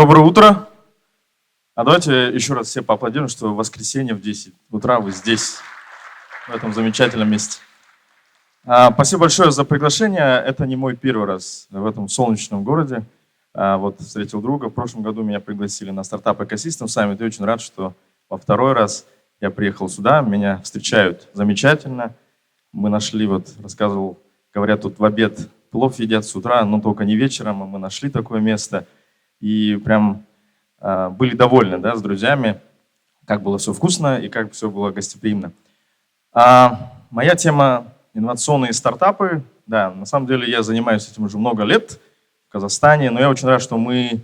Доброе утро. А давайте еще раз все поаплодируем, что в воскресенье в 10 утра вы здесь, в этом замечательном месте. Спасибо большое за приглашение. Это не мой первый раз в этом солнечном городе. Вот встретил друга. В прошлом году меня пригласили на стартап Ecosystem Summit. И очень рад, что во второй раз я приехал сюда. Меня встречают замечательно. Мы нашли, рассказывал, говорят, тут в обед плов едят с утра, но только не вечером. Мы нашли такое место. И прям были довольны, да, с друзьями, как было все вкусно и как все было гостеприимно. Моя тема – инновационные стартапы. Да, на самом деле я занимаюсь этим уже много лет в Казахстане, но я очень рад, что мы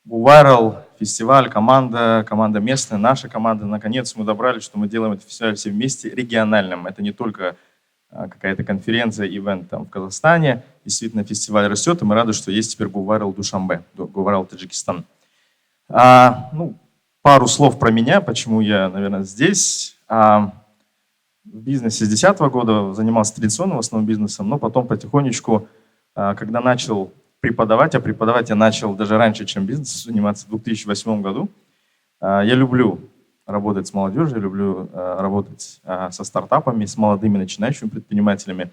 GoViral, фестиваль, команда местная, наша команда, наконец мы добрались, что мы делаем этот фестиваль все вместе региональным. Это не только какая-то конференция, ивент там в Казахстане. Действительно, фестиваль растет, и мы рады, что есть теперь GoViral Душанбе, GoViral Таджикистан. Пару слов про меня, почему я, наверное, здесь. В бизнесе с 2010 года занимался традиционным в основном бизнесом, но потом потихонечку, когда начал преподавать, а преподавать я начал даже раньше, чем бизнесом заниматься, в 2008 году. Я люблю работать с молодежью, люблю работать со стартапами, с молодыми начинающими предпринимателями.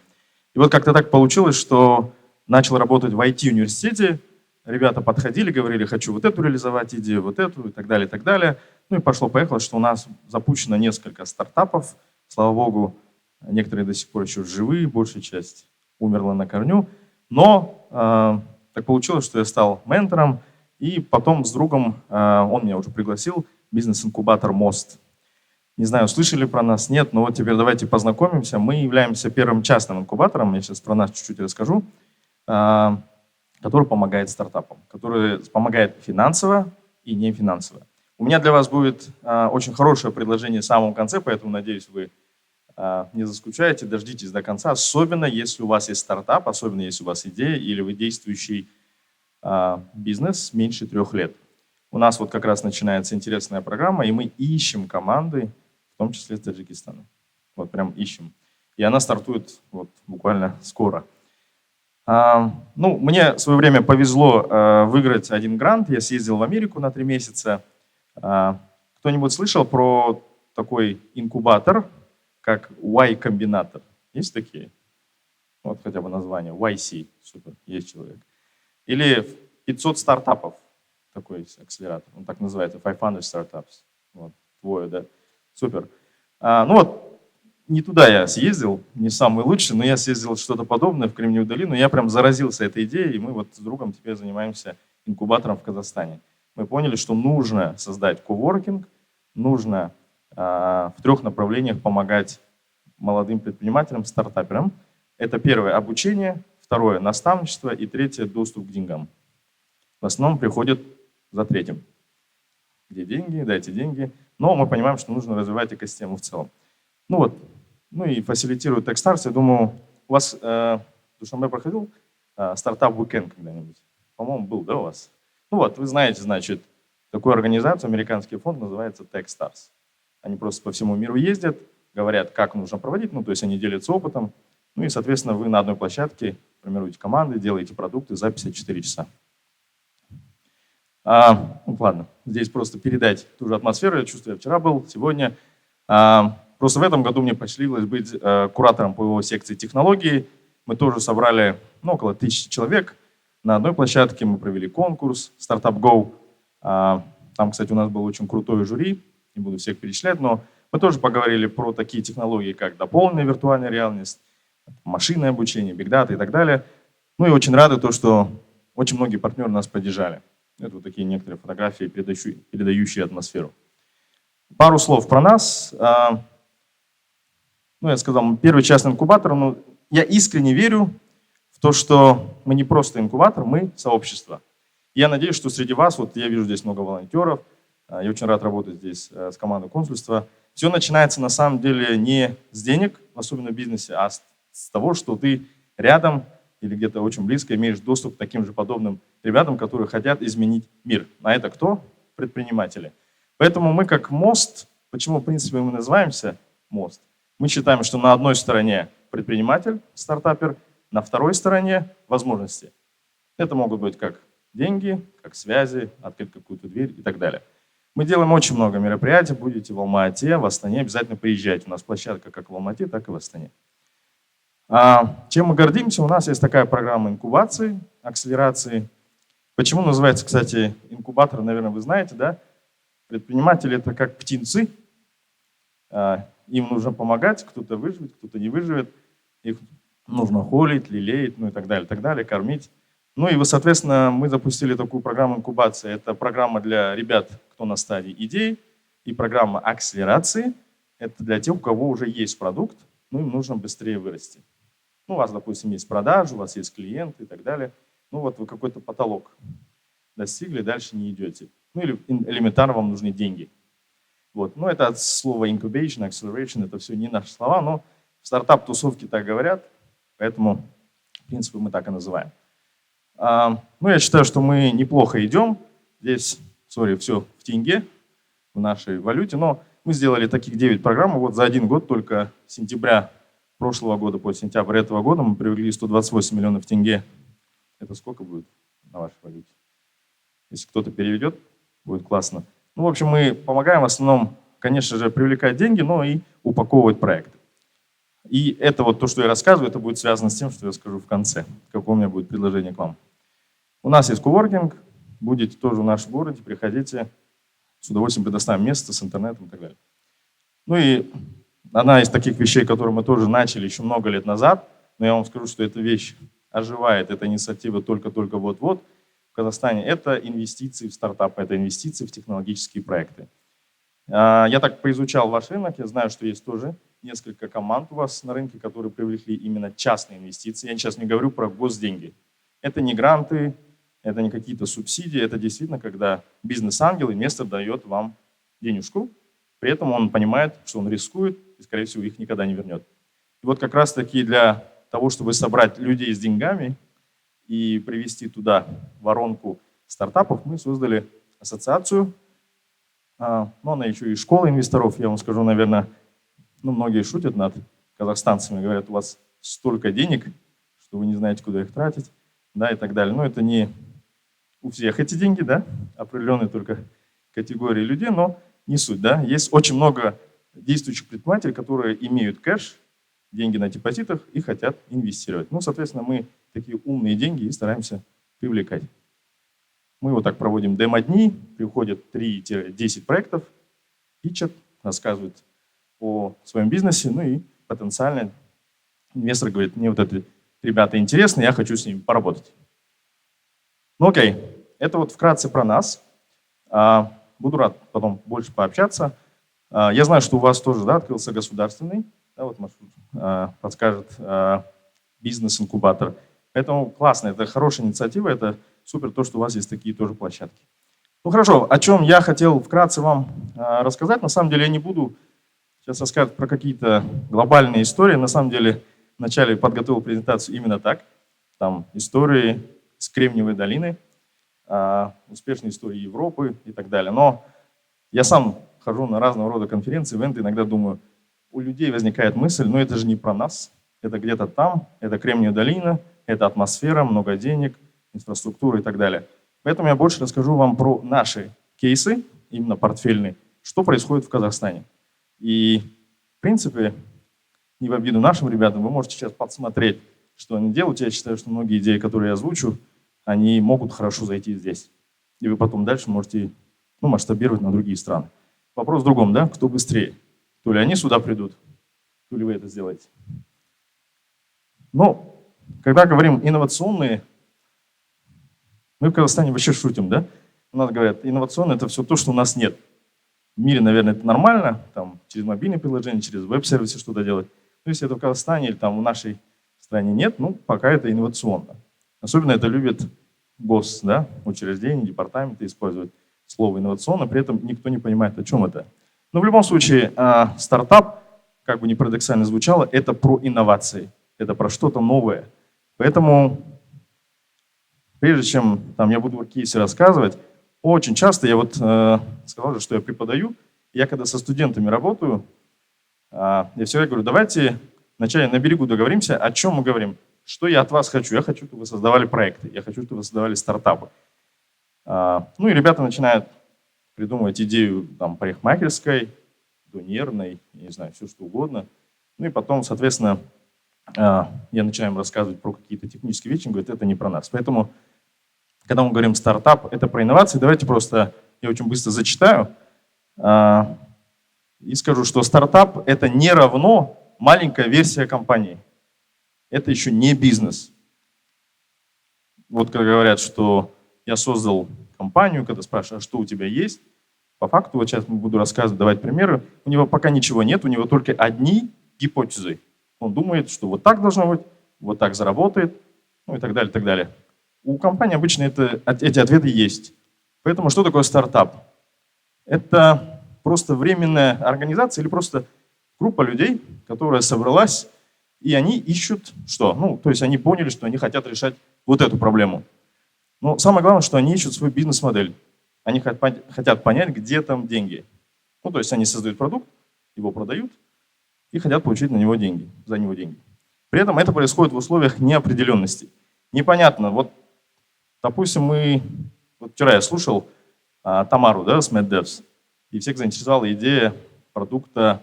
И вот как-то так получилось, что начал работать в IT-университете. Ребята подходили, говорили, хочу вот эту реализовать идею, вот эту и так далее, и так далее. Ну и пошло-поехало, что у нас запущено несколько стартапов. Слава богу, некоторые до сих пор еще живы, большая часть умерла на корню. Но так получилось, что я стал ментором, и потом с другом, он меня уже пригласил, бизнес-инкубатор «Мост». Не знаю, слышали про нас, нет, но вот теперь давайте познакомимся. Мы являемся первым частным инкубатором, я сейчас про нас чуть-чуть расскажу, который помогает стартапам, который помогает финансово и не финансово. У меня для вас будет очень хорошее предложение в самом конце, поэтому, надеюсь, вы не заскучаете, дождитесь до конца, особенно если у вас есть стартап, особенно если у вас идея или вы действующий бизнес меньше 3 лет. У нас вот как раз начинается интересная программа, и мы ищем команды, в том числе из Таджикистана. Вот прям ищем. И она стартует вот буквально скоро. Мне в свое время повезло выиграть один грант. Я съездил в Америку на 3 месяца. Кто-нибудь слышал про такой инкубатор, как Y-комбинатор? Есть такие? Вот хотя бы название. YC. Супер, есть человек. Или 500 стартапов. Такой акселератор. Он так называется. 500 Startups. Вот, твой, да? Супер. Не туда я съездил, не самый лучший, но я съездил что-то подобное в Кремниевую долину. Я прям заразился этой идеей, и мы вот с другом теперь занимаемся инкубатором в Казахстане. Мы поняли, что нужно создать коворкинг, нужно в 3 направлениях помогать молодым предпринимателям, стартаперам. Это первое – обучение, второе – наставничество и третье – доступ к деньгам. В основном приходят за третьим. Где деньги? Дайте деньги. Но мы понимаем, что нужно развивать экосистему в целом. И фасилитирует Techstars. Я думаю, у вас в Душанбе проходил стартап-уикенд когда-нибудь? По-моему, был, да, у вас? Вы знаете, значит, такую организацию, американский фонд, называется Techstars. Они просто по всему миру ездят, говорят, как нужно проводить, то есть они делятся опытом. И, соответственно, вы на одной площадке формируете команды, делаете продукты за 54 часа. Ладно, здесь просто передать ту же атмосферу. Я чувствую, я вчера был, сегодня. Просто в этом году мне посчастливилось быть куратором по секции технологий. Мы тоже собрали около 1000 человек. На одной площадке мы провели конкурс Startup Go. Там, кстати, у нас был очень крутое жюри. Не буду всех перечислять, но мы тоже поговорили про такие технологии, как дополненная виртуальная реальность, машинное обучение, Big Data и так далее. И очень рады то, что очень многие партнеры нас поддержали. Это вот такие некоторые фотографии, передающие атмосферу. Пару слов про нас. Я сказал, мы первый частный инкубатор, но я искренне верю в то, что мы не просто инкубатор, мы сообщество. Я надеюсь, что среди вас, я вижу здесь много волонтеров, я очень рад работать здесь с командой консульства. Все начинается на самом деле не с денег, особенно в бизнесе, а с того, что ты рядом или где-то очень близко имеешь доступ к таким же подобным ребятам, которые хотят изменить мир. А это кто? Предприниматели. Поэтому мы как мост, почему в принципе мы называемся мост? Мы считаем, что на одной стороне предприниматель, стартапер, на второй стороне возможности. Это могут быть как деньги, как связи, открыть какую-то дверь и так далее. Мы делаем очень много мероприятий, будете в Алма-Ате, в Астане, обязательно приезжайте. У нас площадка как в Алма-Ате, так и в Астане. Чем мы гордимся? У нас есть такая программа инкубации, акселерации. Почему называется, кстати, инкубатор, наверное, вы знаете, да? Предприниматели – это как птенцы. Им нужно помогать, кто-то выживет, кто-то не выживет. Их нужно холить, лелеять, ну и так далее, кормить. Ну и, соответственно, мы запустили такую программу инкубации. Это программа для ребят, кто на стадии идей, и программа акселерации. Это для тех, у кого уже есть продукт, ну им нужно быстрее вырасти. Ну, у вас, допустим, есть продажи, у вас есть клиенты и так далее. Ну вот вы какой-то потолок достигли, дальше не идете. Ну или элементарно вам нужны деньги. Вот. Ну это от слова incubation, acceleration, это все не наши слова, но в стартап-тусовке так говорят, поэтому, в принципе, мы так и называем. Ну, я считаю, что мы неплохо идем. Здесь, все в тенге, в нашей валюте, но мы сделали таких 9 программ. Вот за один год, только с сентября прошлого года по сентябрь этого года мы привлекли 128 миллионов тенге. Это сколько будет на вашей валюте? Если кто-то переведет, будет классно. Ну, в общем, мы помогаем в основном, конечно же, привлекать деньги, но и упаковывать проекты. И это вот то, что я рассказываю, это будет связано с тем, что я скажу в конце, какое у меня будет предложение к вам. У нас есть коворкинг, будете тоже в нашем городе, приходите, с удовольствием предоставим место с интернетом и так далее. Ну и одна из таких вещей, которые мы тоже начали еще много лет назад, но я вам скажу, что эта вещь оживает, эта инициатива только-только вот-вот в Казахстане, это инвестиции в стартапы, это инвестиции в технологические проекты. Я так поизучал ваш рынок, я знаю, что есть тоже несколько команд у вас на рынке, которые привлекли именно частные инвестиции. Я сейчас не говорю про госденьги. Это не гранты, это не какие-то субсидии, это действительно, когда бизнес-ангел, инвестор дает вам денежку, при этом он понимает, что он рискует и, скорее всего, их никогда не вернет. И вот как раз-таки для того, чтобы собрать людей с деньгами и привести туда воронку стартапов, мы создали ассоциацию. Но она еще и школа инвесторов, я вам скажу, наверное, многие шутят над казахстанцами, говорят, у вас столько денег, что вы не знаете, куда их тратить, да, и так далее. Но это не у всех эти деньги, да, определенные только категории людей, но не суть, да. Есть очень много действующих предпринимателей, которые имеют кэш, деньги на депозитах и хотят инвестировать. Ну, соответственно, мы такие умные деньги и стараемся привлекать. Мы вот так проводим демо-дни, приходят 3-10 проектов, питчат, рассказывают о своем бизнесе, ну и потенциально инвестор говорит, мне вот это ребята интересны, я хочу с ними поработать. Ну окей, это вот вкратце про нас. Буду рад потом больше пообщаться. Я знаю, что у вас тоже, да, открылся государственный, да, вот маршрут подскажет, бизнес-инкубатор. Поэтому классно, это хорошая инициатива, это супер то, что у вас есть такие тоже площадки. Ну хорошо, о чем я хотел вкратце вам рассказать. На самом деле я не буду сейчас рассказывать про какие-то глобальные истории. На самом деле вначале подготовил презентацию именно так. Там истории с Кремниевой долины, успешные истории Европы и так далее. Но я сам хожу на разного рода конференции, ивенты, иногда думаю, у людей возникает мысль, ну это же не про нас, это где-то там, это Кремниевая долина, это атмосфера, много денег, инфраструктура и так далее. Поэтому я больше расскажу вам про наши кейсы, именно портфельные, что происходит в Казахстане. И, в принципе, не в обиду нашим ребятам, вы можете сейчас подсмотреть, что они делают. Я считаю, что многие идеи, которые я озвучу, они могут хорошо зайти здесь. И вы потом дальше можете масштабировать на другие страны. Вопрос в другом, да? Кто быстрее? То ли они сюда придут, то ли вы это сделаете. Но, когда говорим инновационные, мы в Казахстане вообще шутим, да? У нас говорят, инновационное – это все то, что у нас нет. В мире, наверное, это нормально, там, через мобильные приложения, через веб-сервисы что-то делать. Но если это в Казахстане или там в нашей стране нет, ну, пока это инновационно. Особенно это любят учреждения, департаменты использовать слово инновационно, при этом никто не понимает, о чем это. Но в любом случае, стартап, как бы ни парадоксально звучало, это про инновации, это про что-то новое. Поэтому, прежде чем я буду кейсы рассказывать, очень часто я сказал же, что я преподаю, я когда со студентами работаю, я всегда говорю, давайте вначале на берегу договоримся, о чем мы говорим. Что я от вас хочу? Я хочу, чтобы вы создавали проекты, я хочу, чтобы вы создавали стартапы. Ну и ребята начинают придумывать идею там, парикмахерской, до нервной, не знаю, все что угодно. Ну и потом, соответственно, я начинаю им рассказывать про какие-то технические вещи, он говорит, это не про нас. Поэтому, когда мы говорим стартап, это про инновации, давайте просто я очень быстро зачитаю и скажу, что стартап – это не равно маленькая версия компании. Это еще не бизнес. Вот когда говорят, что я создал компанию, когда спрашивают, а что у тебя есть, по факту, вот сейчас буду рассказывать, давать примеры, у него пока ничего нет, у него только одни гипотезы. Он думает, что вот так должно быть, вот так заработает, ну и так далее, так далее. У компании обычно эти ответы есть. Поэтому что такое стартап? Это просто временная организация или просто группа людей, которая собралась, и они ищут что? Ну, то есть они поняли, что они хотят решать вот эту проблему. Но самое главное, что они ищут свою бизнес-модель. Они хотят понять, где там деньги. Ну, то есть они создают продукт, его продают и хотят получить на него деньги, за него деньги. При этом это происходит в условиях неопределенности. Непонятно, вот, допустим, вот вчера я слушал Тамару, да, с MadDevs, и всех заинтересовала идея продукта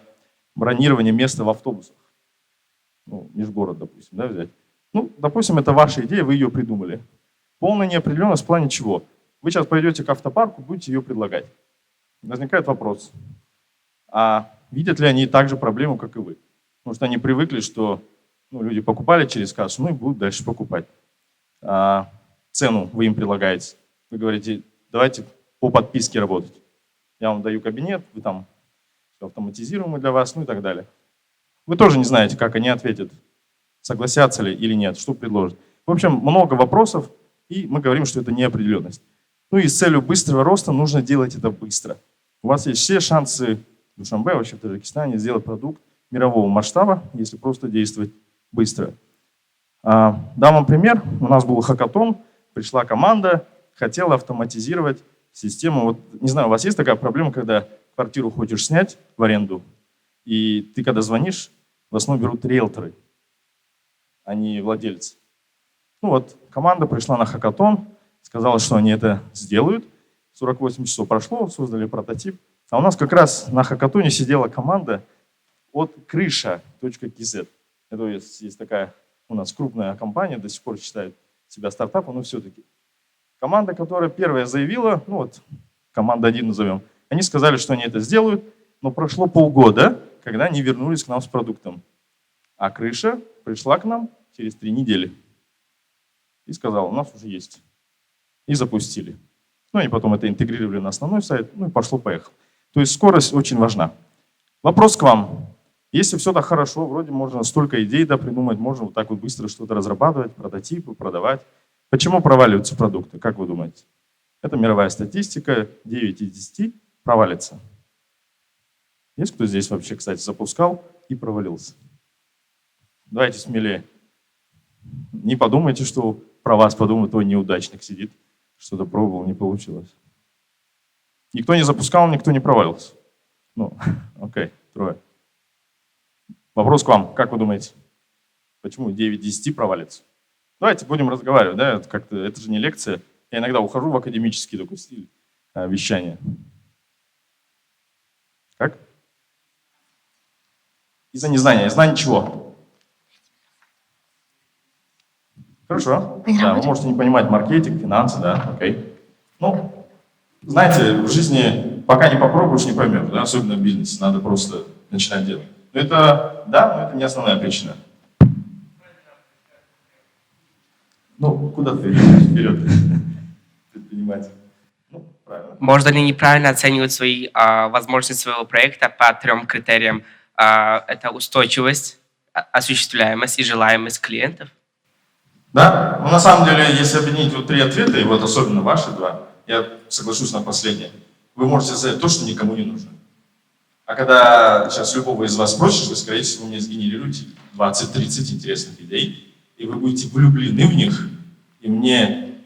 бронирования места в автобусах. Ну, межгород, допустим, да, взять. Ну, допустим, это ваша идея, вы ее придумали. Полная неопределенность в плане чего? Вы сейчас пойдете к автопарку, будете ее предлагать. Возникает вопрос, а видят ли они так же проблему, как и вы? Потому что они привыкли, что люди покупали через кассу, ну и будут дальше покупать. Цену вы им предлагаете. Вы говорите, давайте по подписке работать. Я вам даю кабинет, вы там автоматизируемый для вас, ну и так далее. Вы тоже не знаете, как они ответят, согласятся ли или нет, что предложат. В общем, много вопросов, и мы говорим, что это неопределенность. Ну и с целью быстрого роста нужно делать это быстро. У вас есть все шансы в Душанбе, вообще в Таджикистане, сделать продукт мирового масштаба, если просто действовать быстро. Дам вам пример. У нас был хакатон, пришла команда, хотела автоматизировать систему. Вот, не знаю, у вас есть такая проблема, когда квартиру хочешь снять в аренду, и ты когда звонишь, в основном берут риэлторы, а не владельцы. Ну вот, команда пришла на хакатон, сказала, что они это сделают. 48 часов прошло, создали прототип. А у нас как раз на хакатоне сидела команда от крыша.kz. Это есть такая у нас крупная компания, до сих пор считает себя стартапом, но все-таки. Команда, которая первая заявила, ну вот команда 1 назовем, они сказали, что они это сделают, но прошло полгода, когда они вернулись к нам с продуктом. А крыша пришла к нам через 3 недели и сказала, у нас уже есть. И запустили. Ну и потом это интегрировали на основной сайт, ну и пошло-поехало. То есть скорость очень важна. Вопрос к вам. Если все так хорошо, вроде можно столько идей придумать, можно вот так вот быстро что-то разрабатывать, прототипы, продавать. Почему проваливаются продукты, как вы думаете? Это мировая статистика, 9 из 10 провалится. Есть кто здесь вообще, кстати, запускал и провалился? Давайте смелее. Не подумайте, что про вас подумают, ой, неудачник сидит, что-то пробовал, не получилось. Никто не запускал, никто не провалился. Ну, окей, 3. Вопрос к вам. Как вы думаете, почему 9 из 10 провалится? Давайте будем разговаривать, да, это же не лекция. Я иногда ухожу в академический такой стиль вещания. Как? Из-за незнания. Знание чего? Хорошо. Да, вы можете не понимать маркетинг, финансы, да, окей. Ну, знаете, в жизни пока не попробуешь, не поймешь, да, особенно в бизнесе, надо просто начинать делать. Но это, да, но это не основная причина. Ну, куда ты идешь вперед, предприниматель? Ну, правильно. Можно ли неправильно оценивать свои возможности своего проекта по 3 критериям? Это устойчивость, осуществляемость и желаемость клиентов? Да, ну на самом деле, если объединить вот 3 ответа, и вот особенно ваши 2, я соглашусь на последнее, вы можете сказать то, что никому не нужно. А когда сейчас любого из вас спросишь, вы, скорее всего, мне сгенерируете 20-30 интересных идей, и вы будете влюблены в них, и мне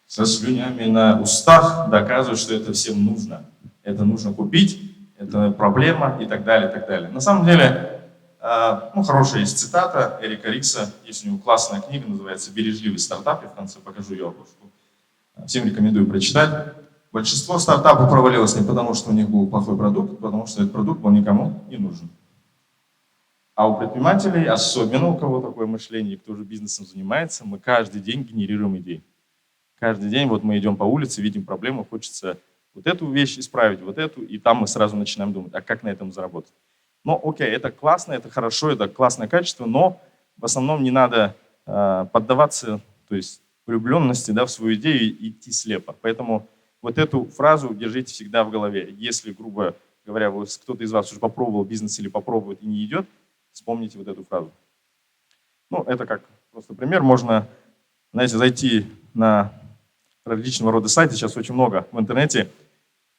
со слюнями на устах доказывают, что это всем нужно. Это нужно купить, это проблема и так далее, и так далее. На самом деле, хорошая есть цитата Эрика Рикса, есть у него классная книга, называется «Бережливый стартап», я в конце покажу ее обложку. Всем рекомендую прочитать. Большинство стартапов провалилось не потому, что у них был плохой продукт, а потому что этот продукт был никому не нужен. А у предпринимателей, особенно у кого такое мышление, кто уже бизнесом занимается, мы каждый день генерируем идеи. Каждый день вот мы идем по улице, видим проблему, хочется вот эту вещь исправить, вот эту, и там мы сразу начинаем думать, а как на этом заработать. Но окей, это классно, это хорошо, это классное качество, но в основном не надо поддаваться, то есть влюбленности, да, в свою идею и идти слепо. Поэтому вот эту фразу держите всегда в голове. Если, грубо говоря, кто-то из вас уже попробовал бизнес или попробует и не идет, вспомните вот эту фразу. Ну, это как просто пример. Можно, знаете, зайти на различного рода сайты, сейчас очень много в интернете,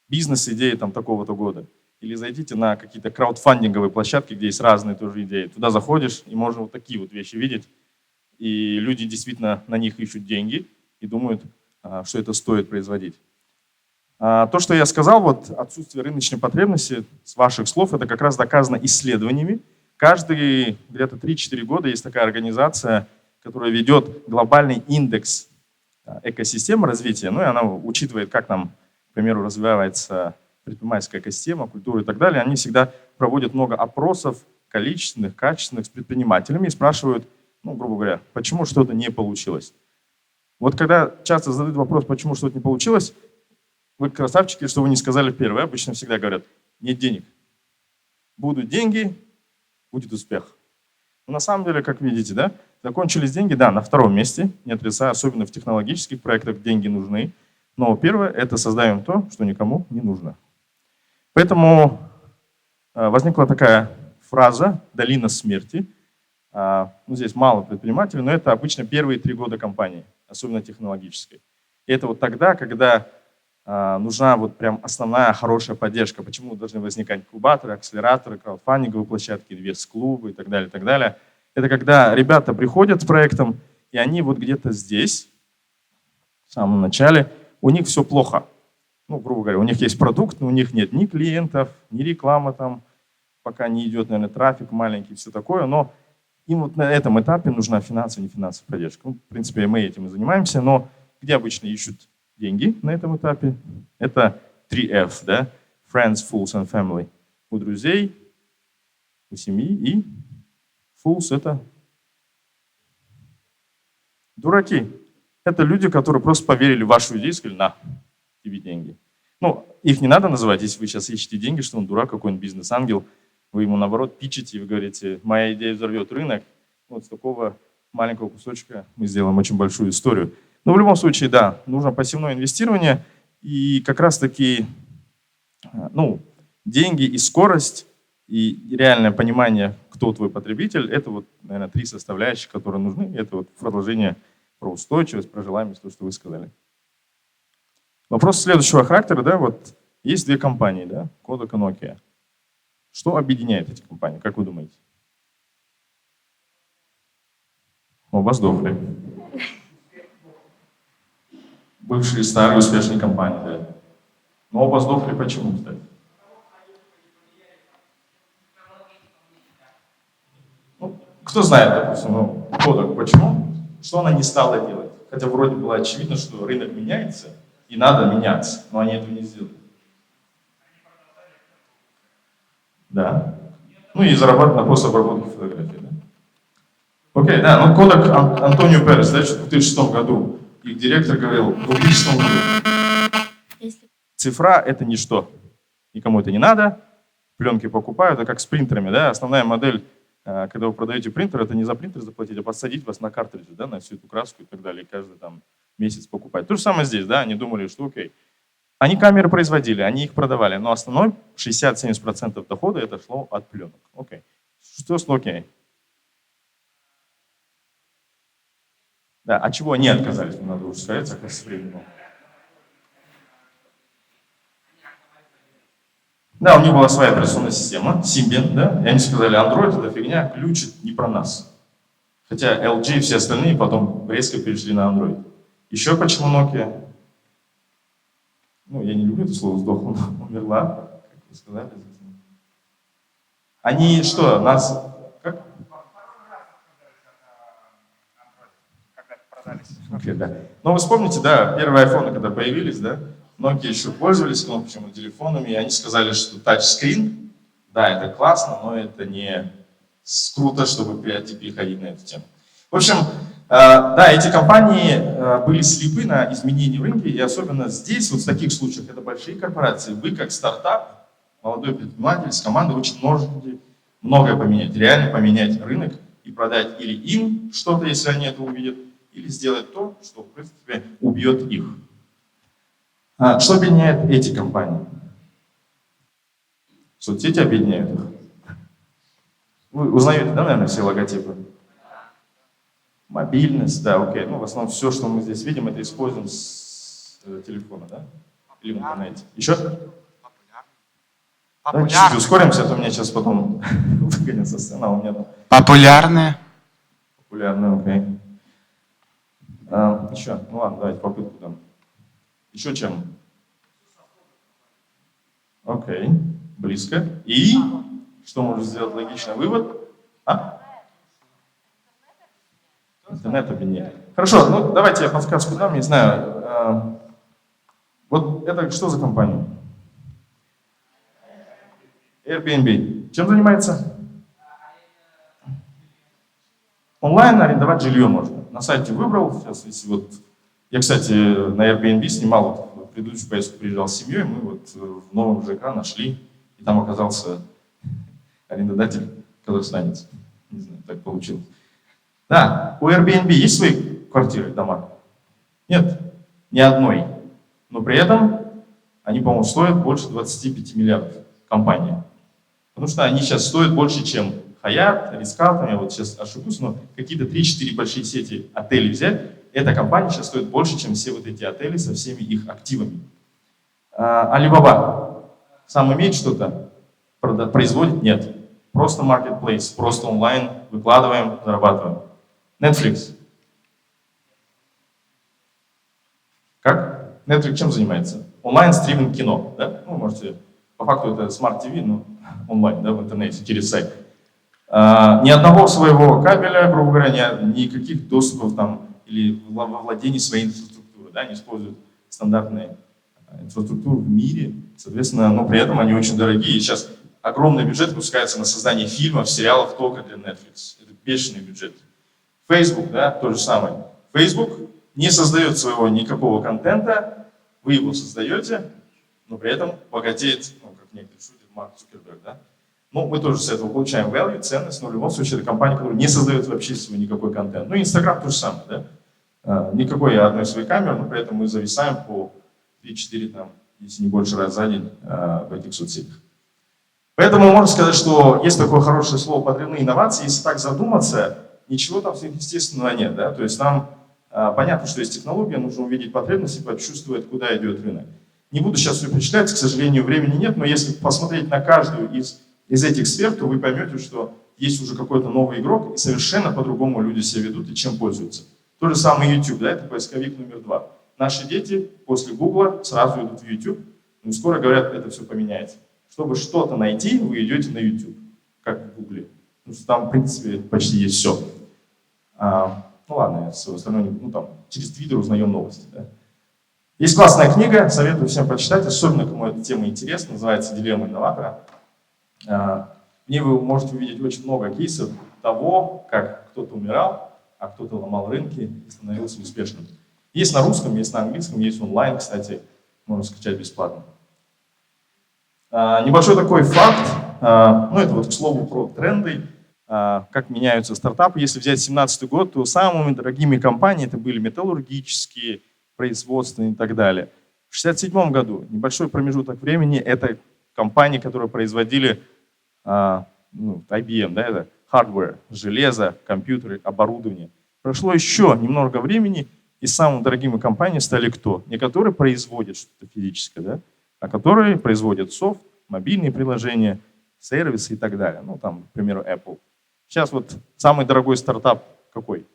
бизнес-идеи там такого-то года. Или зайдите на какие-то краудфандинговые площадки, где есть разные тоже идеи. Туда заходишь, и можно вот такие вот вещи видеть. И люди действительно на них ищут деньги и думают, что это стоит производить. То, что я сказал, вот отсутствие рыночной потребности, с ваших слов, это как раз доказано исследованиями. Каждые где-то 3-4 года есть такая организация, которая ведет глобальный индекс экосистемы развития. Ну и она учитывает, как там, к примеру, развивается предпринимательская экосистема, культура и так далее. Они всегда проводят много опросов, количественных, качественных, с предпринимателями и спрашивают, ну, грубо говоря, почему что-то не получилось. Вот когда часто задают вопрос, почему что-то не получилось, вы красавчики, что вы не сказали первое. Обычно всегда говорят, нет денег. Будут деньги, будет успех. Но на самом деле, как видите, да, закончились деньги, да, на втором месте, не отрицаю, особенно в технологических проектах деньги нужны. Но первое – это создаем то, что никому не нужно. Поэтому возникла такая фраза «долина смерти». Ну, здесь мало предпринимателей, но это обычно первые 3 года компании, особенно технологической. И это вот тогда, когда нужна вот прям основная хорошая поддержка. Почему должны возникать инкубаторы, акселераторы, краудфандинговые площадки, инвест-клубы и так далее, и так далее. Это когда ребята приходят с проектом, и они вот где-то здесь, в самом начале, у них все плохо. Ну, грубо говоря, у них есть продукт, но у них нет ни клиентов, ни рекламы там, пока не идет, наверное, трафик маленький, все такое, но им вот на этом этапе нужна финансовая, не финансовая поддержка. Ну, в принципе, мы этим и занимаемся, но где обычно ищут деньги на этом этапе? Это 3F, да? Friends, Fools and Family. У друзей, у семьи и Fools – это дураки. Это люди, которые просто поверили в вашу идею и сказали, на, тебе деньги. Ну, их не надо называть, если вы сейчас ищете деньги, что он дурак, какой-нибудь бизнес-ангел. Вы ему, наоборот, питчите, вы говорите, моя идея взорвет рынок. Вот с такого маленького кусочка мы сделаем очень большую историю. Но в любом случае, да, нужно пассивное инвестирование. И как раз-таки ну, деньги и скорость, и реальное понимание, кто твой потребитель, это вот, наверное, 3 составляющих, которые нужны. Это вот продолжение про устойчивость, про желаемость, то, что вы сказали. Вопрос следующего характера, да, вот есть 2 компании, да, Kodak и Nokia. Что объединяет эти компании, как вы думаете? Оба сдохли. Бывшие старые успешные компании, да. Но оба сдохли почему, кстати? Ну, кто знает, допустим, ну, Kodak, почему? Что она не стала делать? Хотя вроде было очевидно, что рынок меняется, и надо меняться, но они этого не сделали. Да. Ну и зарабатывать на постобработке фотографий, да. Окей, да, ну Kodak Антонио Перес, да, в 2006 году, их директор говорил, в 2000 году цифра – это ничто. Никому это не надо, пленки покупают, это как с принтерами, да, основная модель, когда вы продаете принтер, это не за принтер заплатить, а подсадить вас на картриджи, да, на всю эту краску и так далее, и каждый там месяц покупать. То же самое здесь, да, они думали, что окей. Они камеры производили, они их продавали, но основной 60-70% дохода это шло от пленок. Окей. Что с Nokia? Да, от чего они отказались, надо уже сказать, как с временем. Да, у них была своя операционная система, Symbian, да, и они сказали, Android это фигня, ключ не про нас. Хотя LG и все остальные потом резко перешли на Android. Еще почему Nokia? Ну, я не люблю это слово «сдохла», но умерла, как вы сказали. Они что, нас... Как? Окей, да. Но вы вспомните, да, первые айфоны, когда появились, да, многие еще пользовались кнопочными телефонами, и они сказали, что тачскрин, да, это классно, но это не круто, чтобы теперь ходить на эту тему. В общем, да, эти компании были слепы на изменения в рынке, и особенно здесь, вот в таких случаях, это большие корпорации. Вы как стартап, молодой предприниматель с командой очень можете многое поменять, реально поменять рынок и продать или им что-то, если они это увидят, или сделать то, что, в принципе, убьет их. Что объединяет эти компании? Соцсети объединяют их. Вы узнаете, да, наверное, все логотипы? Мобильность, да, окей. Ну, в основном все, что мы здесь видим, это используем с телефона, да? Или в интернете. Еще? Давайте чуть-чуть ускоримся, а то меня сейчас потом выгонят со сцены, а у меня там... Популярные. Популярные, окей. Еще, ну ладно, давайте попытку там. Еще чем? Окей, близко. И что можно сделать логичный вывод? Интернет объединяет. Хорошо, ну давайте я подсказку дам, не знаю. Вот это что за компания? Airbnb. Чем занимается? Онлайн арендовать жилье можно. На сайте выбрал, сейчас если вот... Я, кстати, на Airbnb снимал, вот, в предыдущую поездку приезжал с семьей, мы вот в новом ЖК нашли, и там оказался арендодатель казахстанец. Не знаю, так получилось. Да, у Airbnb есть свои квартиры, дома? Нет, ни одной. Но при этом они, по-моему, стоят больше 25 миллиардов, компания. Потому что они сейчас стоят больше, чем Hyatt, Ritz-Carlton, я вот сейчас ошибусь, но какие-то 3-4 большие сети отелей взять, эта компания сейчас стоит больше, чем все вот эти отели со всеми их активами. Alibaba сам имеет что-то? Производит? Нет. Просто marketplace, просто онлайн, выкладываем, зарабатываем. Netflix. Как? Netflix чем занимается? Онлайн-стриминг кино, да? Ну, можете, по факту это Smart TV, но онлайн, да, в интернете, через сайт. Ни одного своего кабеля, грубо говоря, никаких доступов там или во владении своей инфраструктуры, да, не используют стандартные инфраструктуры в мире, соответственно, но при этом они очень дорогие. Сейчас огромный бюджет пускается на создание фильмов, сериалов только для Netflix. Это бешеный бюджет. Facebook, да, то же самое. Facebook не создает своего никакого контента, вы его создаете, но при этом богатеет, ну, как некоторые шутят, Марк Цукерберг, да. Ну, мы тоже с этого получаем value, ценность, но в любом случае это компания, которая не создает вообще свой никакой контент. Ну, Инстаграм то же самое, да. Никакой одной своей камеры, но при этом мы зависаем по 3-4, там, если не больше раз за день в этих соцсетях. Поэтому можно сказать, что есть такое хорошее слово «подрывные инновации». Если так задуматься, ничего там сверхъестественного нет, да. То есть нам понятно, что есть технология, нужно увидеть потребности, почувствовать, куда идет рынок. Не буду сейчас все перечислять, к сожалению, времени нет, но если посмотреть на каждую из этих сфер, то вы поймете, что есть уже какой-то новый игрок, и совершенно по-другому люди себя ведут и чем пользуются. То же самое YouTube, да, это поисковик номер 2. Наши дети после Google сразу идут в YouTube, но скоро говорят, это все поменяется. Чтобы что-то найти, вы идете на YouTube, как в Google. Потому что там, в принципе, почти есть все. Ну ладно, я все остальное, ну там, через Twitter узнаем новости, да. Есть классная книга, советую всем почитать, особенно кому эта тема интересна, называется «Дилемма инноватора». В ней вы можете увидеть очень много кейсов того, как кто-то умирал, а кто-то ломал рынки и становился успешным. Есть на русском, есть на английском, есть онлайн, кстати, можно скачать бесплатно. Небольшой такой факт, ну это вот к слову про тренды, как меняются стартапы. Если взять 2017 год, то самыми дорогими компаниями это были металлургические, производственные и так далее. В 1967 году, небольшой промежуток времени, это компании, которые производили IBM, да, это hardware, железо, компьютеры, оборудование. Прошло еще немного времени, и самыми дорогими компаниями стали кто? Не которые производят что-то физическое, да, а которые производят софт, мобильные приложения, сервисы и так далее. Ну, там, к примеру, Apple. Сейчас вот самый дорогой стартап какой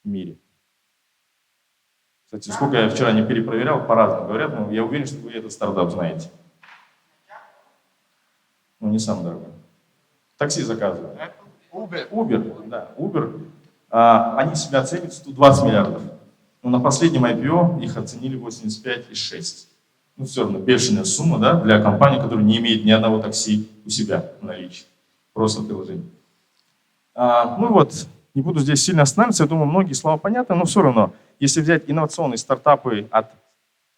в мире? Кстати, сколько я вчера не перепроверял, по-разному говорят, но я уверен, что вы этот стартап знаете. Ну, не самый дорогой. Такси заказывают. Uber, да, Uber. Они себя оценивают 120 миллиардов. Но на последнем IPO их оценили 85,6. Ну, все равно бешеная сумма, да, для компании, которая не имеет ни одного такси у себя в наличии. Просто приложение. Ну вот, не буду здесь сильно останавливаться, я думаю, многие слова понятны, но все равно, если взять инновационные стартапы от,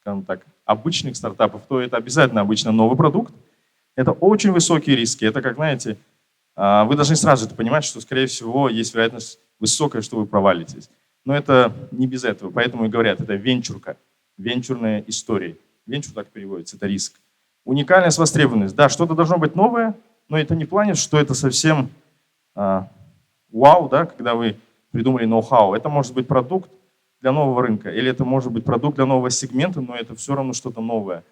скажем так, обычных стартапов, то это обязательно обычно новый продукт. Это очень высокие риски. Это, как знаете, вы должны сразу это понимать, что, скорее всего, есть вероятность высокая, что вы провалитесь. Но это не без этого. Поэтому и говорят, это венчурка, венчурная история. Венчур так переводится, это риск. Уникальность, востребованность. Да, что-то должно быть новое, но это не в плане, что это совсем вау, да, когда вы придумали ноу-хау. Это может быть продукт для нового рынка, или это может быть продукт для нового сегмента, но это все равно что-то новое.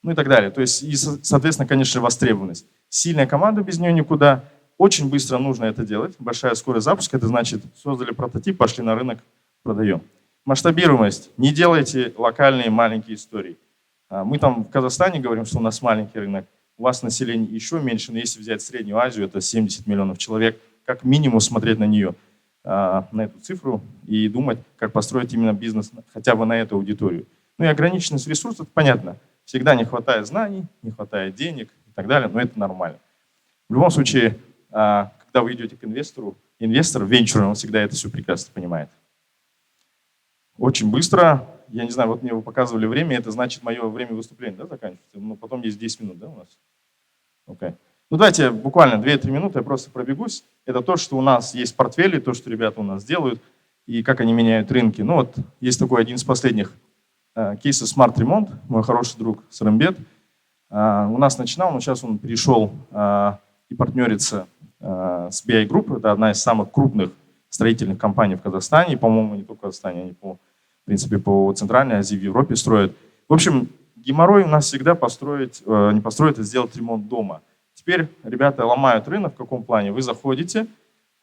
Ну и так далее. То есть, и, соответственно, конечно, востребованность. Сильная команда, без нее никуда. Очень быстро нужно это делать. Большая скорость запуска, это значит, создали прототип, пошли на рынок, продаем. Масштабируемость. Не делайте локальные маленькие истории. Мы там в Казахстане говорим, что у нас маленький рынок. У вас население еще меньше, но если взять Среднюю Азию, это 70 миллионов человек, как минимум смотреть на нее, на эту цифру и думать, как построить именно бизнес хотя бы на эту аудиторию. Ну и ограниченность ресурсов, понятно. Всегда не хватает знаний, не хватает денег и так далее, но это нормально. В любом случае, когда вы идете к инвестору, инвестор, венчур, он всегда это все прекрасно понимает. Очень быстро, я не знаю, вот мне вы показывали время, это значит мое время выступления, да, заканчивается? Ну, потом есть 10 минут, да, у нас? Окей. Ну, давайте буквально 2-3 минуты я просто пробегусь. Это то, что у нас есть в портфеле, то, что ребята у нас делают, и как они меняют рынки. Ну, вот есть такой один из последних кейсов Smart Remont, мой хороший друг Сарамбет. У нас начинал, но сейчас он перешел и партнерится с BI Group. Это одна из самых крупных строительных компаний в Казахстане. И, по-моему, не только в Казахстане, они, в принципе, по Центральной Азии, в Европе строят. В общем, геморрой у нас всегда не построить, а сделать ремонт дома. Теперь ребята ломают рынок. В каком плане? Вы заходите,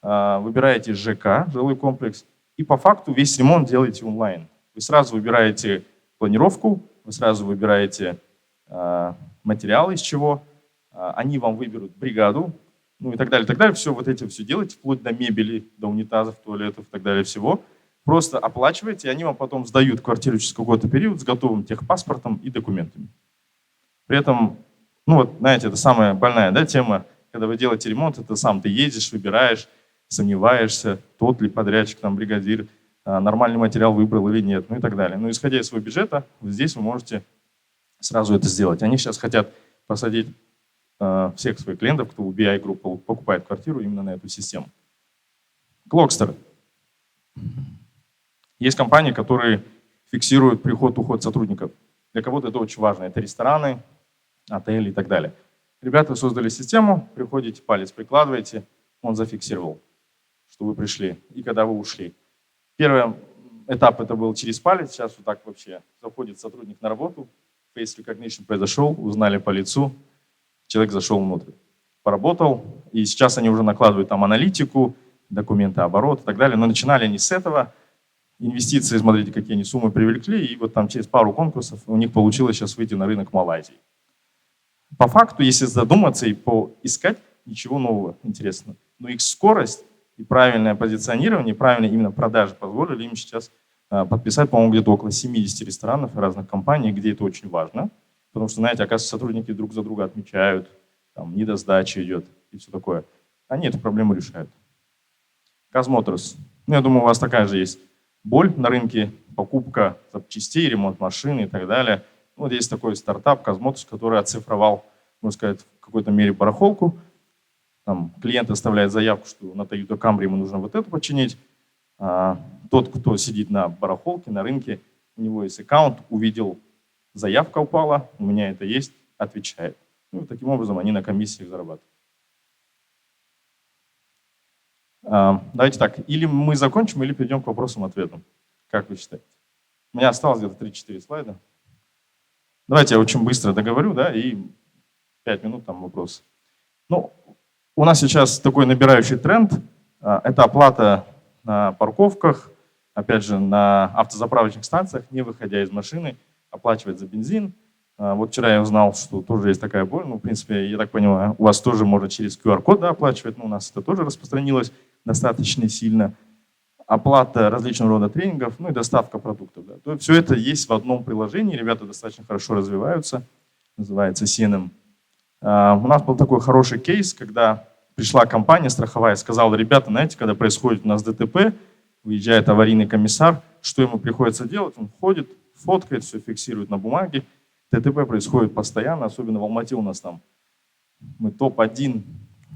выбираете ЖК, жилой комплекс, и по факту весь ремонт делаете онлайн. Вы сразу выбираете планировку, вы сразу выбираете материалы, из чего, они вам выберут бригаду, ну и так далее, так далее. Все вот эти все делаете, вплоть до мебели, до унитазов, туалетов и так далее всего. Просто оплачиваете, и они вам потом сдают квартиру через какой-то период с готовым техпаспортом и документами. При этом, ну вот, знаете, это самая больная, да, тема, когда вы делаете ремонт, это сам ты ездишь, выбираешь, сомневаешься, тот ли подрядчик, там, бригадир, нормальный материал выбрал или нет, ну и так далее. Но исходя из своего бюджета, здесь вы можете сразу это сделать. Они сейчас хотят посадить всех своих клиентов, кто у BI Group покупает квартиру, именно на эту систему. Clockster. Есть компании, которые фиксируют приход-уход сотрудников. Для кого-то это очень важно. Это рестораны, отели и так далее. Ребята создали систему, приходите, палец прикладываете, он зафиксировал, что вы пришли и когда вы ушли. Первый этап это был через палец, сейчас вот так вообще заходит сотрудник на работу, face recognition произошел, узнали по лицу, человек зашел внутрь, поработал, и сейчас они уже накладывают там аналитику, документы, оборот и так далее, но начинали они с этого, инвестиции, смотрите, какие они суммы привлекли, и вот там через пару конкурсов у них получилось сейчас выйти на рынок Малайзии. По факту, если задуматься и поискать, ничего нового интересного, но их скорость и правильное позиционирование, правильные именно продажи позволили им сейчас подписать, по-моему, где-то около 70 ресторанов разных компаний, где это очень важно. Потому что, знаете, оказывается, сотрудники друг за друга отмечают, там, недосдача идет и все такое. Они эту проблему решают. Казмоторс. Ну, я думаю, у вас такая же есть боль на рынке, покупка запчастей, ремонт машины и так далее. Вот есть такой стартап Казмоторс, который оцифровал, можно сказать, в какой-то мере барахолку. Там клиент оставляет заявку, что на Toyota Camry ему нужно вот это починить. Тот, кто сидит на барахолке, на рынке, у него есть аккаунт, увидел, заявка упала, у меня это есть, отвечает. Ну, таким образом они на комиссиях зарабатывают. Давайте так, или мы закончим, или перейдем к вопросам-ответам. Как вы считаете? У меня осталось где-то 3-4 слайда. Давайте я очень быстро договорю, да, и 5 минут там вопрос. Ну, у нас сейчас такой набирающий тренд. Это оплата на парковках, опять же, на автозаправочных станциях, не выходя из машины, оплачивать за бензин. Вот вчера я узнал, что тоже есть такая боль. Ну, в принципе, я так понимаю, у вас тоже можно через QR-код, да, оплачивать, но у нас это тоже распространилось достаточно сильно. оплата различного рода тренингов, ну и доставка продуктов. Да. То есть все это есть в одном приложении, ребята достаточно хорошо развиваются, называется CNM. У нас был такой хороший кейс, когда пришла компания страховая, сказала: ребята, знаете, когда происходит у нас ДТП, выезжает аварийный комиссар, что ему приходится делать? Он ходит, фоткает, все фиксирует на бумаге. ДТП происходит постоянно, особенно в Алмате у нас там. Мы топ-1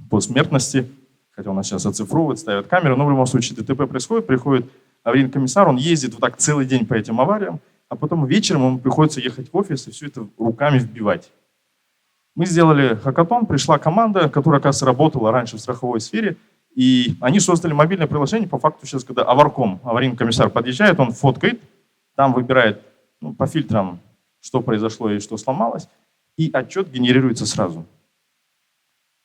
по смертности, хотя у нас сейчас оцифровывают, ставят камеры, но в любом случае ДТП происходит, приходит аварийный комиссар, он ездит вот так целый день по этим авариям, а потом вечером ему приходится ехать в офис и все это руками вбивать. Мы сделали хакатон, пришла команда, которая, оказывается, работала раньше в страховой сфере, и они создали мобильное приложение. По факту сейчас, когда аварком, аварийный комиссар подъезжает, он фоткает, там выбирает по фильтрам, что произошло и что сломалось, и отчет генерируется сразу.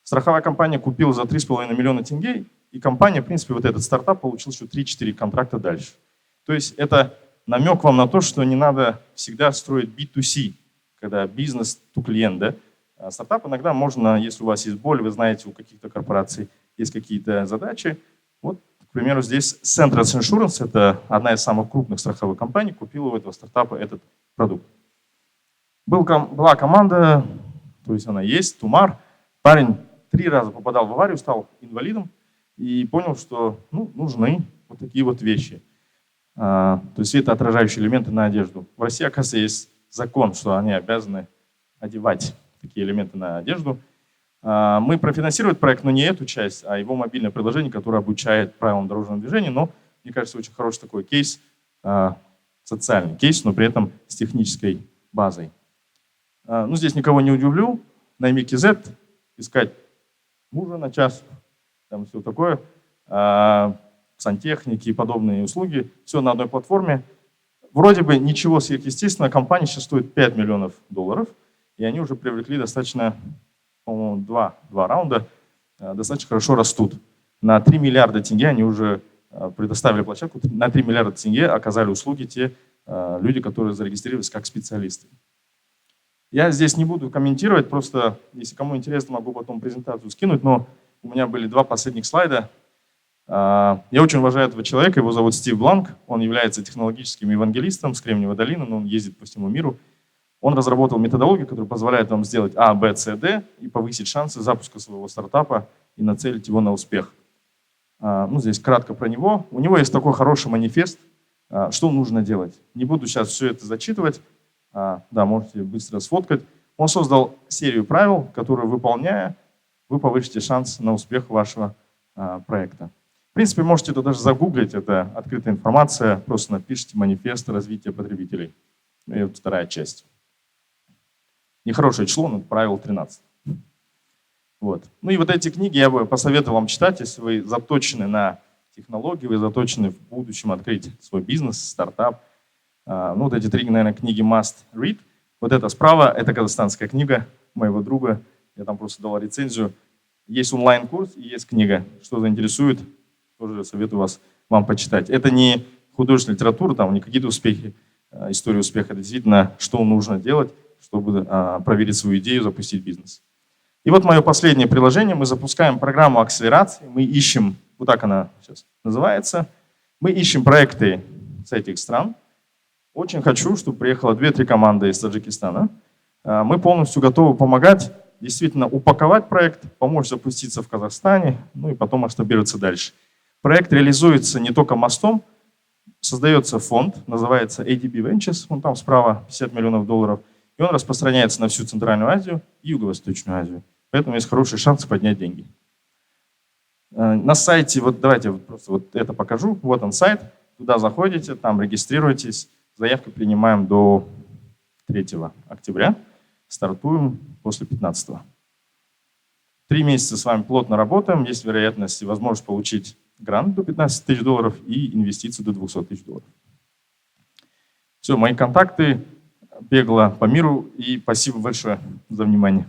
Страховая компания купила за 3,5 миллиона тенге, и компания, в принципе, вот этот стартап получил еще 3-4 контракта дальше. То есть это намек вам на то, что не надо всегда строить B2C, когда бизнес to клиент, да? А стартап иногда можно, если у вас есть боль, вы знаете, у каких-то корпораций есть какие-то задачи. Вот, к примеру, здесь Centris Insurance, это одна из самых крупных страховых компаний, купила у этого стартапа этот продукт. Была команда, то есть она есть, Тумар. Парень 3 раза попадал в аварию, стал инвалидом и понял, что нужны вот такие вот вещи. То есть светоотражающие элементы на одежду. В России, оказывается, есть закон, что они обязаны одевать такие элементы на одежду. Мы профинансируем проект, но не эту часть, а его мобильное приложение, которое обучает правилам дорожного движения. Но, мне кажется, очень хороший такой кейс, социальный кейс, но при этом с технической базой. Здесь никого не удивлю. На MKZ искать мужа на час, там все такое, сантехники и подобные услуги. Все на одной платформе. Вроде бы ничего сверхъестественного. Компания сейчас стоит $5 миллионов. И они уже привлекли достаточно, по-моему, 2 раунда, достаточно хорошо растут. На 3 миллиарда тенге они уже предоставили площадку, на 3 миллиарда тенге оказали услуги те люди, которые зарегистрировались как специалисты. Я здесь не буду комментировать, просто, если кому интересно, могу потом презентацию скинуть, но у меня были 2 последних слайда. Я очень уважаю этого человека, его зовут Стив Бланк, он является технологическим евангелистом с Кремниевой долины, но он ездит по всему миру. Он разработал методологию, которая позволяет вам сделать А, Б, С, Д и повысить шансы запуска своего стартапа и нацелить его на успех. Здесь кратко про него. У него есть такой хороший манифест, что нужно делать. Не буду сейчас все это зачитывать, да, можете быстро сфоткать. Он создал серию правил, которые, выполняя, вы повысите шанс на успех вашего проекта. В принципе, можете это даже загуглить, это открытая информация, просто напишите манифест развития потребителей. И вот 2 часть. Нехорошее число, но правило 13. Вот. И вот эти книги я бы посоветовал вам читать, если вы заточены на технологии, вы заточены в будущем открыть свой бизнес, стартап. Вот эти 3, наверное, книги must read. Вот это справа, это казахстанская книга моего друга. Я там просто дал рецензию. Есть онлайн-курс и есть книга. Что заинтересует, тоже советую вам почитать. Это не художественная литература, там не какие-то успехи, история успеха. Это действительно, что нужно делать, чтобы проверить свою идею, запустить бизнес. И вот мое последнее приложение. Мы запускаем программу акселерации. Мы ищем, вот так она сейчас называется, мы ищем проекты с этих стран. Очень хочу, чтобы приехало 2-3 команды из Таджикистана. Мы полностью готовы помогать, действительно упаковать проект, помочь запуститься в Казахстане, и потом масштабироваться дальше. Проект реализуется не только мостом, создается фонд, называется ADB Ventures, вон там справа $50 миллионов, и он распространяется на всю Центральную Азию и Юго-Восточную Азию. Поэтому есть хороший шанс поднять деньги. На сайте, давайте просто это покажу, вот он сайт, туда заходите, там регистрируйтесь, заявку принимаем до 3 октября, стартуем после 15. 3 месяца с вами плотно работаем, есть вероятность и возможность получить грант до $15 тысяч и инвестиции до $200 тысяч. Все, мои контакты, бегло по миру, и спасибо большое за внимание.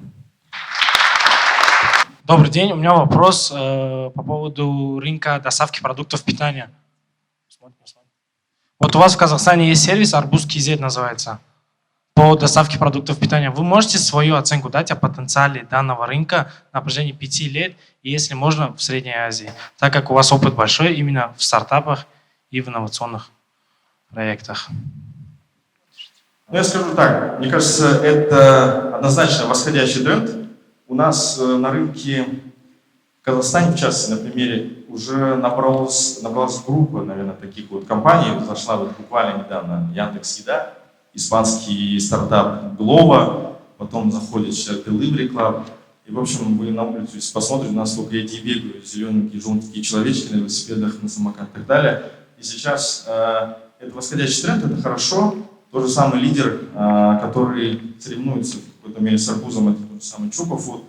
Добрый день, у меня вопрос по поводу рынка доставки продуктов питания. Вот у вас в Казахстане есть сервис Арбуз.kz называется, по доставке продуктов питания. Вы можете свою оценку дать о потенциале данного рынка на протяжении 5 лет, и если можно, в Средней Азии, так как у вас опыт большой именно в стартапах и в инновационных проектах. Ну, я скажу так, мне кажется, это однозначно восходящий тренд. У нас на рынке в Казахстане, в частности, на примере, уже набралась группа, наверное, таких вот компаний. Зашла вот буквально недавно Яндекс.Еда, испанский стартап Glovo, потом заходит Share Delivery Club. И, в общем, вы на улицу, если посмотрите, у нас сколько эти бегают, зелененькие, желтенькие человечки на велосипедах, на самокатах и так далее. И сейчас это восходящий тренд, это хорошо. Тот же самый лидер, который соревнуется в какой-то мере с арбузом, это тот же самый Чукофуд.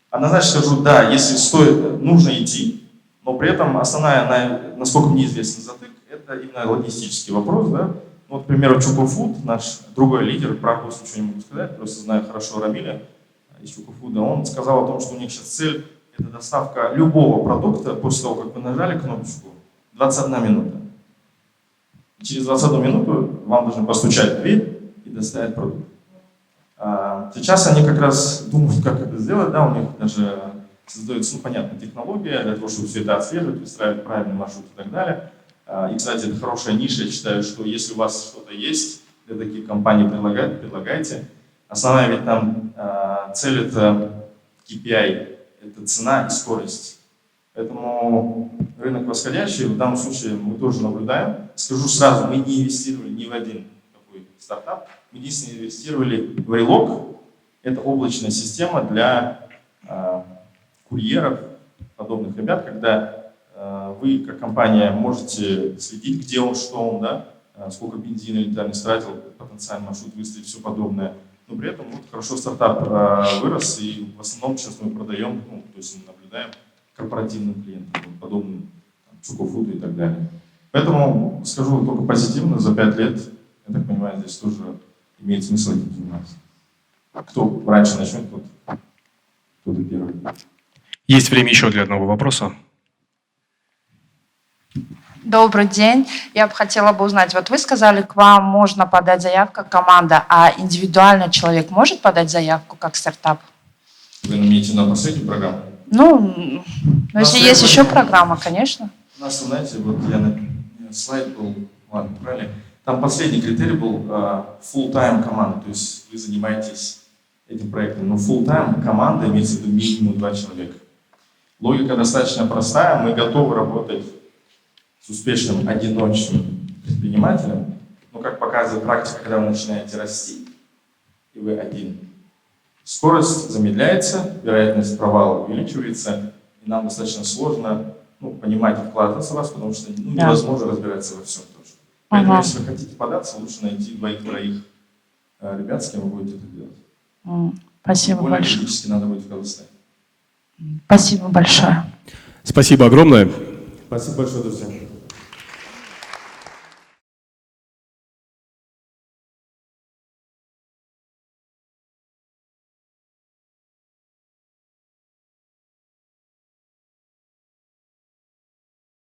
Однозначно скажу, да, если стоит, нужно идти, но при этом основная, насколько мне известен затык, это именно логистический вопрос. Да? Вот, к примеру, Чукофуд, наш другой лидер, про арбуз ничего не могу сказать, просто знаю хорошо Рамиля из Чукофуда, он сказал о том, что у них сейчас цель – это доставка любого продукта после того, как вы нажали кнопочку, 21 минута. Через 21 минуту вам должны постучать в дверь и доставить продукт. Сейчас они как раз думают, как это сделать, да, у них даже создается, понятная технология для того, чтобы все это отслеживать, выстраивать правильный маршрут и так далее. И, кстати, это хорошая ниша, я считаю, что если у вас что-то есть, для таких компаний предлагайте. Основная ведь там цель – это KPI, это цена и скорость. Поэтому рынок восходящий, в данном случае мы тоже наблюдаем. Скажу сразу, мы не инвестировали ни в один такой стартап, мы единственное инвестировали в Raylock. Это облачная система для курьеров, подобных ребят, когда вы, как компания, можете следить, где он, что он, да, сколько бензина элементарно истратил, потенциальный маршрут выставить, все подобное. Но при этом вот хорошо стартап вырос, и в основном сейчас мы продаем, то есть мы наблюдаем корпоративным клиентам, подобным Чукофуду и так далее. Поэтому скажу только позитивно, за 5 лет, я так понимаю, здесь тоже имеет смысл этим заниматься. Кто раньше начнет, тот и первый. Есть время еще для одного вопроса. Добрый день. Я бы хотела узнать, вот вы сказали, к вам можно подать заявку как команда, а индивидуально человек может подать заявку как стартап? Вы имеете на последнюю программу? Ну если есть еще программа, конечно. У нас, знаете, вот слайд был, ладно, правильно? Там последний критерий был full-time команда, то есть вы занимаетесь этим проектом. Но full-time команда имеется в виду минимум 2 человека. Логика достаточно простая, мы готовы работать с успешным одиночным предпринимателем, но, как показывает практика, когда вы начинаете расти, и вы один, скорость замедляется, вероятность провала увеличивается, и нам достаточно сложно понимать и вкладываться в вас, потому что невозможно разбираться во всем тоже. Поэтому, если вы хотите податься, лучше найти 2-3 ребят, с кем вы будете это делать. Спасибо Более большое. физически надо будет в Казахстане. Спасибо большое. Спасибо огромное. Спасибо большое, друзья.